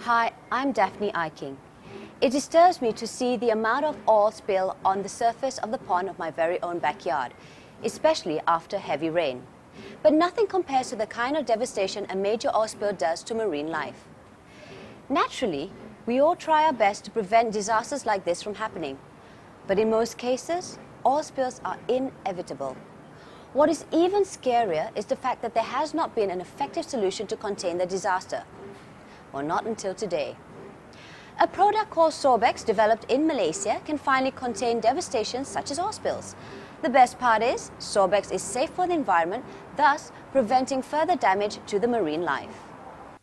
Hi, I'm Daphne Iking. It disturbs me to see the amount of oil spill on the surface of the pond of my very own backyard, especially after heavy rain. But nothing compares to the kind of devastation a major oil spill does to marine life. Naturally, we all try our best to prevent disasters like this from happening. But in most cases, oil spills are inevitable. What is even scarier is the fact that there has not been an effective solution to contain the disaster. Well, not until today. A product called Sorbex, developed in Malaysia, can finally contain devastation such as oil spills. The best part is, Sorbex is safe for the environment, thus preventing further damage to the marine life.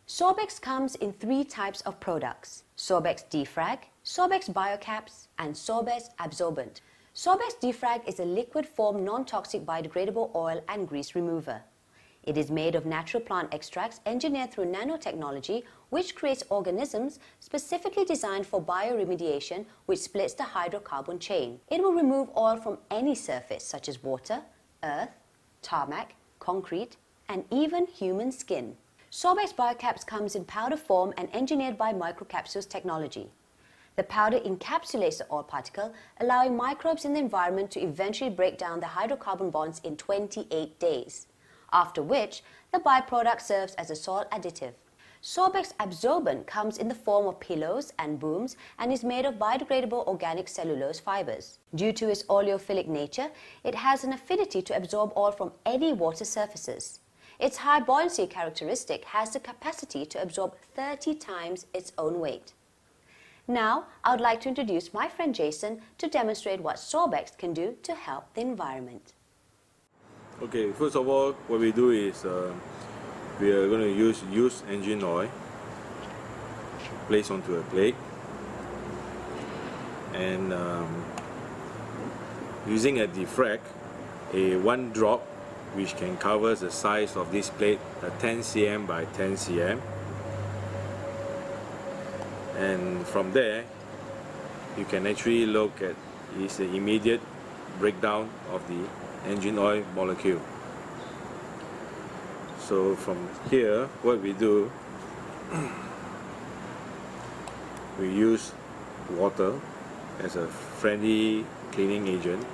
Sorbex comes in 3 types of products: Sorbex Defrag, Sorbex Biocaps, and Sorbex Absorbent. Sorbex Defrag is a liquid form non-toxic biodegradable oil and grease remover. It is made of natural plant extracts engineered through nanotechnology, which creates organisms specifically designed for bioremediation, which splits the hydrocarbon chain. It will remove oil from any surface, such as water, earth, tarmac, concrete, and even human skin. Sorbex Biocaps comes in powder form and engineered by microcapsules technology. The powder encapsulates the oil particle, allowing microbes in the environment to eventually break down the hydrocarbon bonds in 28 days. After which, the byproduct serves as a soil additive. Sorbex Absorbent comes in the form of pillows and booms and is made of biodegradable organic cellulose fibers. Due to its oleophilic nature, it has an affinity to absorb oil from any water surfaces. Its high buoyancy characteristic has the capacity to absorb 30 times its own weight. Now, I would like to introduce my friend Jason to demonstrate what Sorbex can do to help the environment. Okay, first of all, what we do is we are going to use used engine oil, place onto a plate, and using a defrag, a 1 drop which can cover the size of this plate, a 10 cm by 10 cm, and from there you can actually look at is the immediate breakdown of the engine oil molecule. So from here, what we do, we use water as a friendly cleaning agent.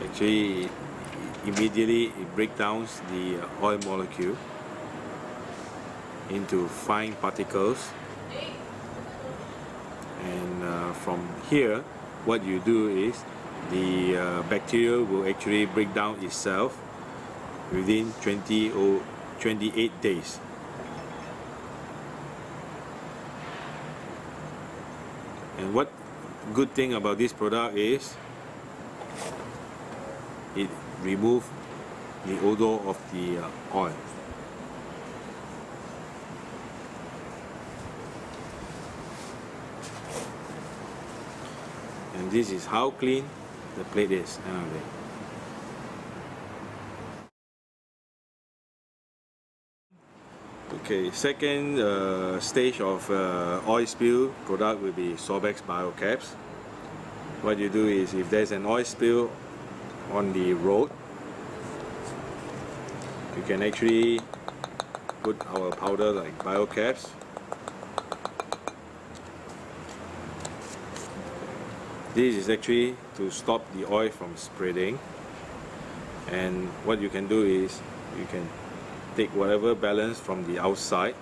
Actually, immediately it breaks down the oil molecule into fine particles. And from here, what you do is the bacteria will actually break down itself within 20 or 28 days. And what good thing about this product is it removes the odor of the oil. And this is how clean the plate is. Okay, second stage of oil spill product will be Sorbex Biocaps. What you do is, if there's an oil spill on the road, you can actually put our powder like Biocaps. This is actually to stop the oil from spreading, and what you can do is you can take whatever balance from the outside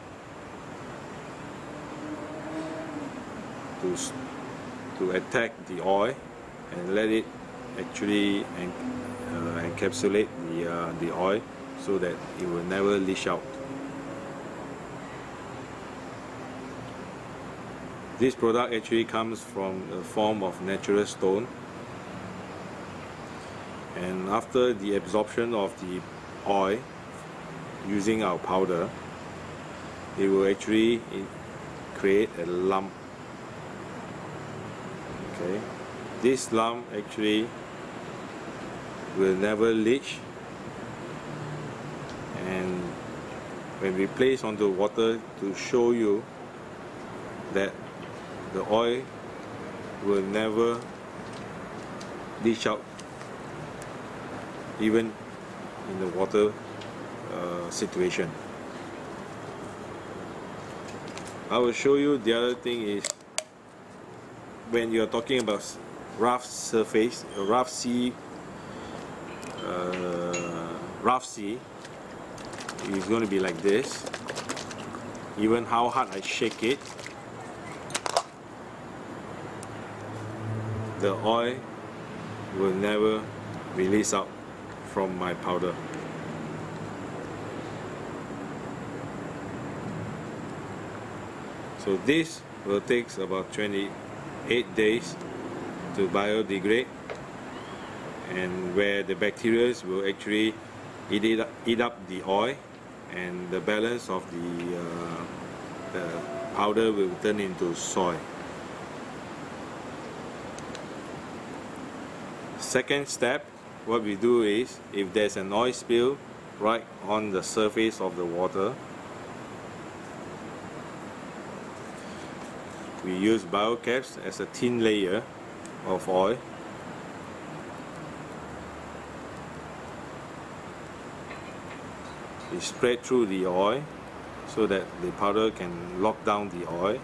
to attack the oil and let it actually encapsulate the oil so that it will never leach out. This product actually comes from a form of natural stone, and after the absorption of the oil using our powder, it will actually create a lump. Okay, this lump actually will never leach, and when we place onto water to show you that the oil will never leach out even in the water situation. I will show you the other thing is when you're talking about rough surface, rough sea is going to be like this. Even how hard I shake it, the oil will never release out from my powder. So this will take about 28 days to biodegrade, and where the bacteria will actually eat up the oil, and the balance of the powder will turn into soy. Second step, what we do is, if there's an oil spill right on the surface of the water, we use biocaps as a thin layer of oil. We spread through the oil so that the powder can lock down the oil.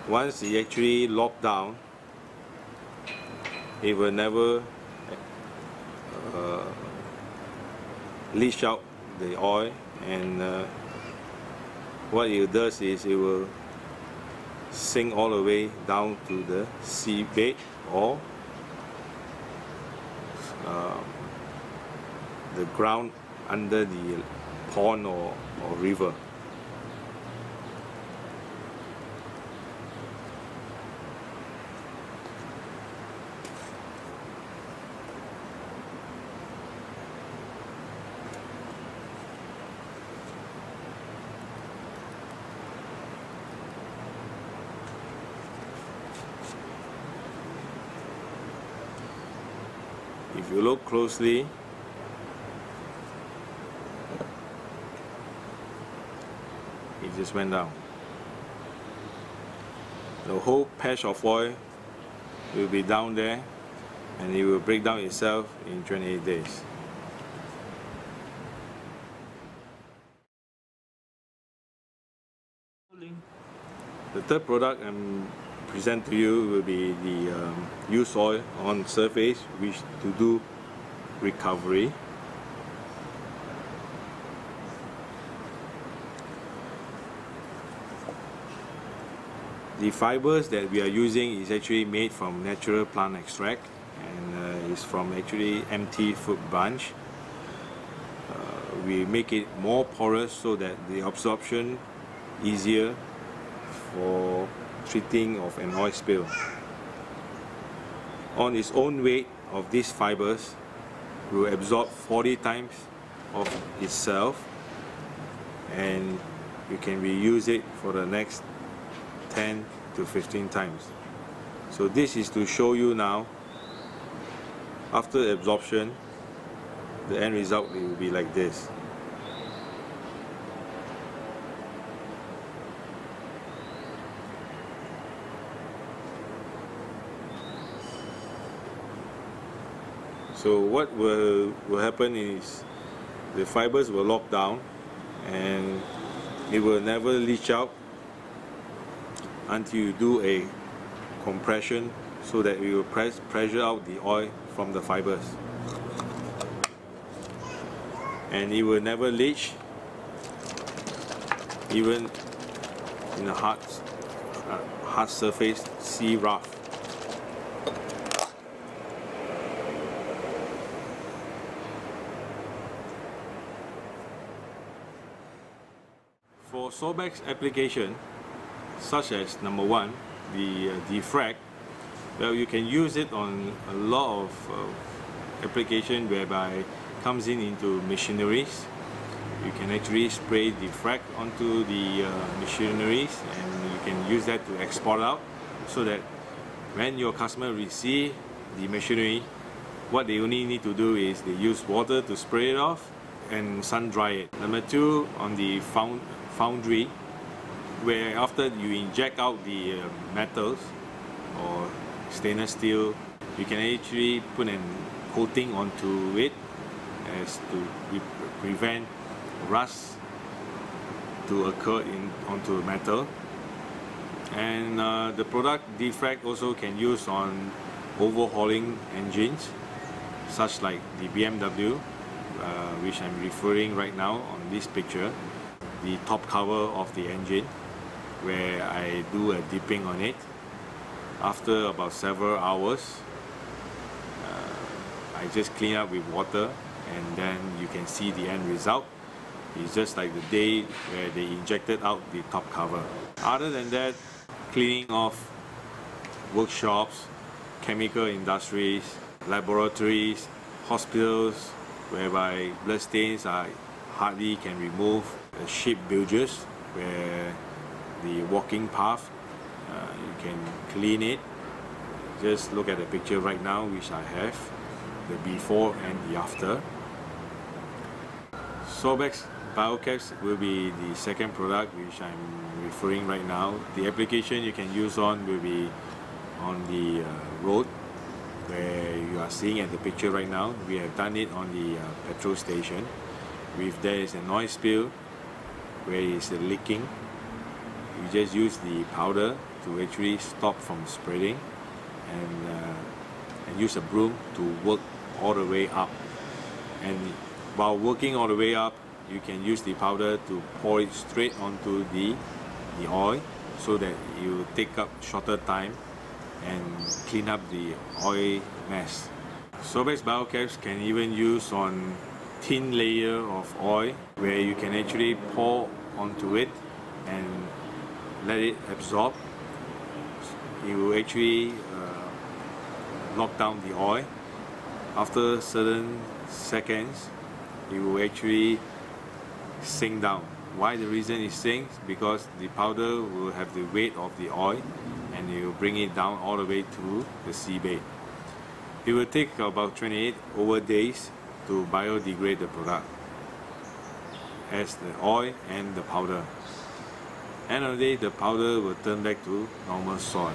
Once it actually locked down, it will never leach out the oil, and what it does is it will sink all the way down to the seabed or the ground under the pond or river. If you look closely, it just went down. The whole patch of oil will be down there, and it will break down itself in 28 days. The third product I'm present to you will be the used oil on surface, which to do recovery. The fibers that we are using is actually made from natural plant extract, and is from actually empty fruit bunch. We make it more porous so that the absorption easier for treating of an oil spill. On its own weight of these fibers will absorb 40 times of itself, and you can reuse it for the next 10 to 15 times. So this is to show you now, after absorption, the end result will be like this. So what will happen is the fibers will lock down, and it will never leach out until you do a compression so that it will pressure out the oil from the fibers. And it will never leach, even in a hard surface, sea rough. For Sorbex application, such as number one, the defrag, well, you can use it on a lot of application whereby it comes into machineries. You can actually spray defrag onto the machineries, and you can use that to export out, so that when your customer receive the machinery, what they only need to do is they use water to spray it off and sun dry it. Number two, on the foundry, where after you inject out the metals, or stainless steel, you can actually put a coating onto it as to prevent rust to occur onto metal. And the product defrag also can use on overhauling engines, such like the BMW, which I'm referring right now on this picture, the top cover of the engine, where I do a dipping on it. After about several hours, I just clean up with water, and then you can see the end result. It's just like the day where they injected out the top cover. Other than that, cleaning off workshops, chemical industries, laboratories, hospitals, whereby blood stains are hardly can remove, ship bilges, where the walking path, you can clean it. Just look at the picture right now, which I have, the before and the after. Sorbex BioCaps will be the second product which I'm referring right now. The application you can use on will be on the road, where you are seeing at the picture right now. We have done it on the petrol station. If there is a noise spill where it's leaking, you just use the powder to actually stop from spreading, and use a broom to work all the way up. And while working all the way up, you can use the powder to pour it straight onto the oil, so that you take up shorter time and clean up the oil mess. Sorbex BioCaps can even use on thin layer of oil, where you can actually pour onto it and let it absorb. It will actually lock down the oil. After certain seconds, it will actually sink down. Why the reason it sinks? Because the powder will have the weight of the oil, and it will bring it down all the way to the seabed. It will take about 28 over days to biodegrade the product, as the oil and the powder. End of the day, the powder will turn back to normal soil.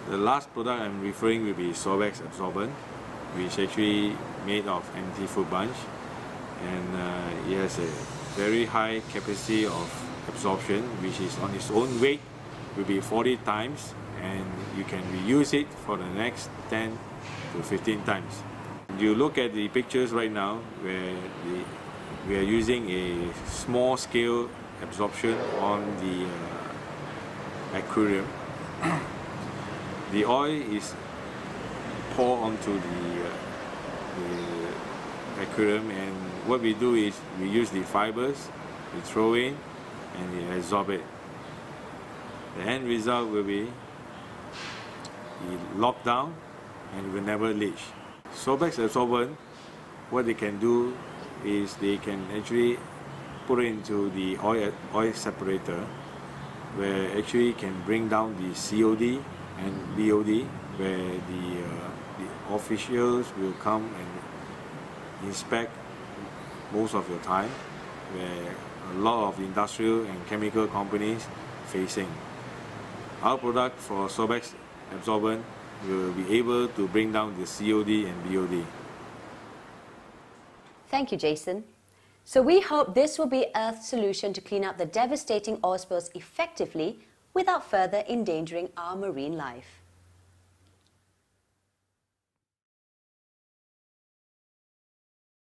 The last product I'm referring will be Sorbex absorbent, which is actually made of empty fruit bunch, and it has a very high capacity of absorption, which is on its own weight will be 40 times, and you can reuse it for the next 10 to 15 times. You look at the pictures right now, where we are using a small scale absorption on the aquarium. The oil is poured onto the aquarium, and what we do is we use the fibers, we throw in, and we absorb it. The end result will be locked down and will never leach. Sorbex absorbent, what they can do is they can actually put it into the oil separator, where actually can bring down the COD and BOD, where the officials will come and inspect most of your time, where a lot of industrial and chemical companies facing. Our product for Sorbex absorbent will be able to bring down the COD and BOD. Thank you, Jason. So we hope this will be Earth's solution to clean up the devastating oil spills effectively without further endangering our marine life.